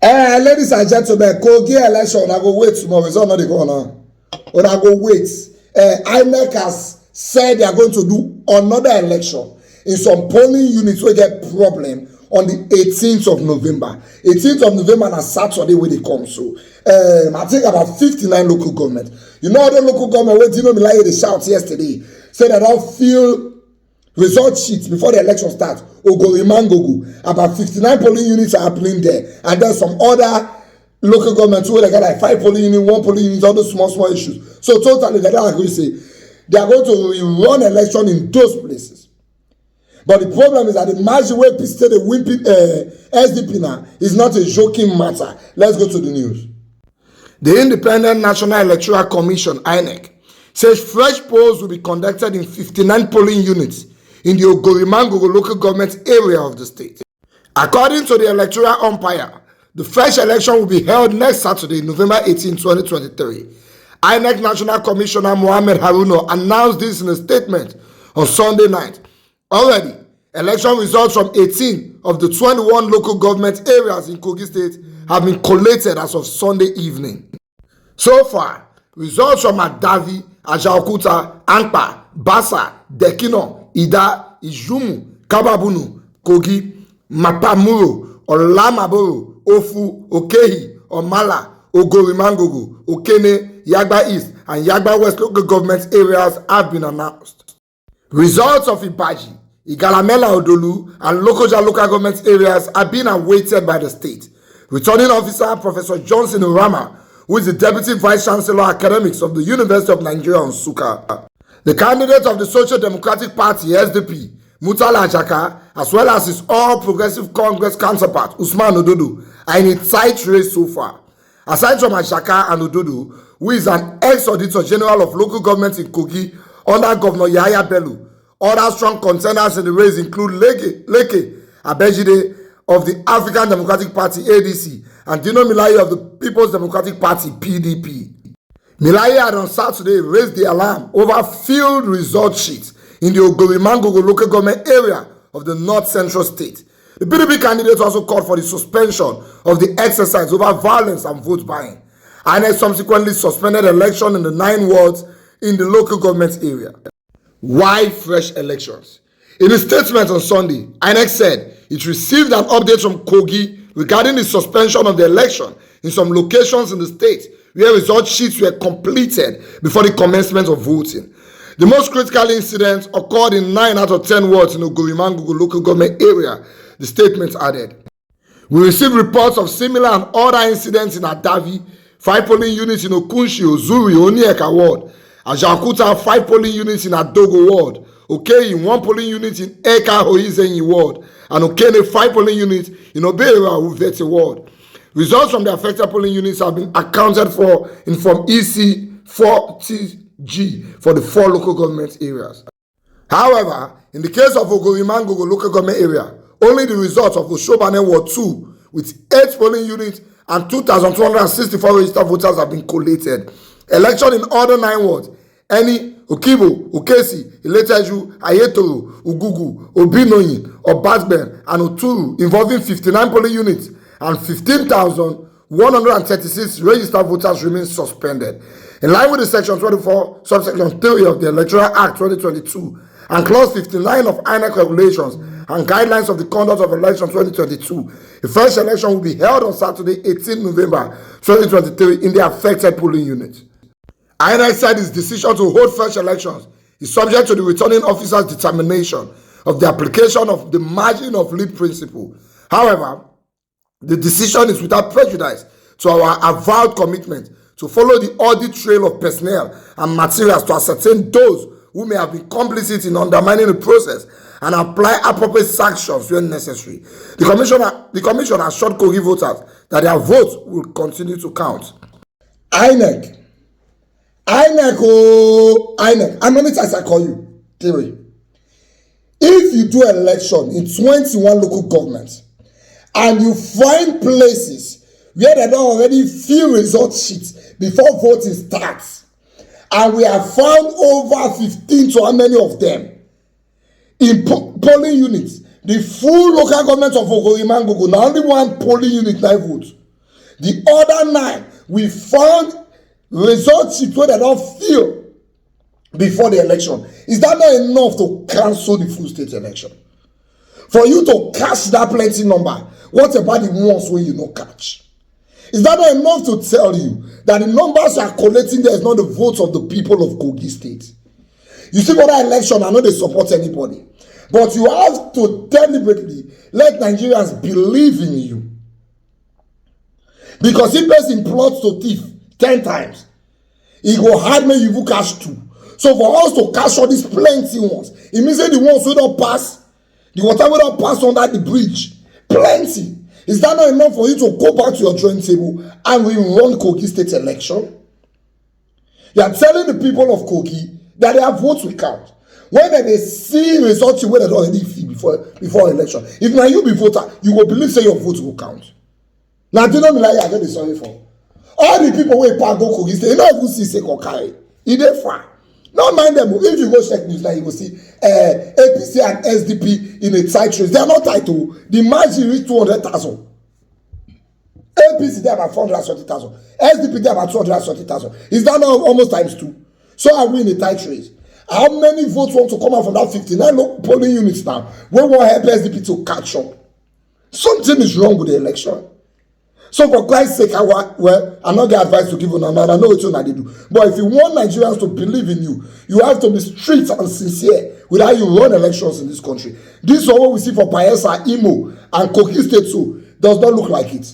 Ladies and gentlemen, Kogi election, I go wait tomorrow. It's not the corner. But I go wait. INEC has said they are going to do another election in some polling units where get problem on the 18th of November. 18th of November and Saturday where they come. So I think about 59 local government. You know the local government where Dino Milaye they shout yesterday. Say they don't feel result sheets before the election starts. Ogorimangogu. About 59 polling units are happening there. And then some other local governments where they got like 5 polling units, 1 polling unit, all those small issues. So totally they don't agree say they are going to run election in those places. But the problem is that the margin where people say the win SDP now is not a joking matter. Let's go to the news. The Independent National Electoral Commission, INEC, says fresh polls will be conducted in 59 polling units in the Ogorimangogo local government area of the state. According to the electoral umpire, the fresh election will be held next Saturday, November 18, 2023. INEC National Commissioner Mohammed Haruno announced this in a statement on Sunday night. Already, election results from 18 of the 21 local government areas in Kogi State have been collated as of Sunday evening. So far, results from Adavi, Ajaokuta, Ankpa, Basa, Dekino, Ida, Ijumu, Kababunu, Kogi, Mapamuro, Olamaboro, Ofu, Okehi, Omala, Ogorimangogo, Okene, Yagba East, and Yagba West local government areas have been announced. Results of Ibaji, Igalamela Odolu, and Lokoja local government areas are being awaited by the state. Returning officer Professor Johnson Urama, who is the Deputy Vice Chancellor Academics of the University of Nigeria on Nsukka. The candidate of the Social Democratic Party, SDP, Murtala Ajaka, as well as his All Progressive Congress counterpart, Usman Ododo, are in a tight race so far. Aside from Ajaka and Ododo, who is an ex-Auditor General of local government in Kogi under Governor Yahaya Bello, other strong contenders in the race include Leke Abejide of the African Democratic Party, ADC, and Dino Milaye of the People's Democratic Party, PDP. Milaye had on Saturday raised the alarm over field result sheets in the Ogorimangogo local government area of the North Central State. The PDP candidate also called for the suspension of the exercise over violence and vote buying. INEC subsequently suspended election in the 9 wards in the local government area. Why fresh elections? In a statement on Sunday, INEC said it received an update from Kogi regarding the suspension of the election in some locations in the state where result sheets were completed before the commencement of voting. The most critical incident occurred in 9 out of 10 wards in the Ogorimangogo local government area, the statement added. We received reports of similar and other incidents in Adavi, 5 polling units in Okunshi, Ozuri, Onieka ward, Ajaokuta, 5 polling units in Adogo ward, Okehi, 1 polling unit in Eka Hoizenyi ward, and Okene, 5 polling units in Obeira, Uvete ward. Results from the affected polling units have been accounted for in Form EC 40G for the 4 local government areas. However, in the case of Ogorimangogo local government area, only the results of Oshobane Ward 2 with 8 polling units and 2,264 registered voters have been collated. Election in other 9 wards, Eni, Okibo, Okesi, Ileteju, Ayetoro, Ugugu, Obinoyin, Obasben, and Oturu, involving 59 polling units and 15,136 registered voters remain suspended. In line with the Section 24, Subsection 3 of the Electoral Act 2022 and Clause 59 of INEC regulations and guidelines of the conduct of election 2022, the first election will be held on Saturday, 18 November 2023 in the affected polling units. INEC said its decision to hold fresh elections is subject to the returning officer's determination of the application of the margin of lead principle. However, the decision is without prejudice to our avowed commitment to follow the audit trail of personnel and materials to ascertain those who may have been complicit in undermining the process and apply appropriate sanctions when necessary. The commission assured Kogi voters that their votes will continue to count. INEC, how many times I call you? 3. If you do election in 21 local governments and you find places where they don't already fill result sheets before voting starts, and we have found over 15 to how many of them in polling units, the full local government of Ogorimangogo, now only 1 polling unit now vote. The other 9, we found result sheet wey dem don fill before the election. Is that not enough to cancel the full state election? For you to catch that plenty number, what about the ones wey you no catch? Is that not enough to tell you that the numbers you are collecting there is not the votes of the people of Kogi State? You see, for that election, I know they support anybody, but you have to deliberately let Nigerians believe in you. Because if person plots to thief 10 times, he go hard make you catch 2. So for us to catch all these plenty ones, it means that the ones who don't pass, the water will not pass under the bridge, plenty. Is that not enough for you to go back to your drawing table and rerun Kogi State election? You are telling the people of Kogi that their votes will count. When they see results where they already feel before election, if now you be voter, you will believe say your votes will count. Now do not be like I get the sorry for. All the people wey pack go Kogi State, you don't even see say Kokai. E dey far. No mind them. If you go check news, like you will see APC and SDP in a tight race. They are not tight. The margin reach 200,000. APC they about 430,000. SDP they about 230,000. Is that not almost times 2? So are we in a tight race? How many votes want to come out from that 59 polling units now? We want help SDP to catch up. Something is wrong with the election. So for Christ's sake, I'm not the advice to give you now. I know it's what they do. But if you want Nigerians to believe in you, you have to be strict and sincere with how you run elections in this country. This is what we see for Bayelsa, Imo, and Kogi State too. Does not look like it.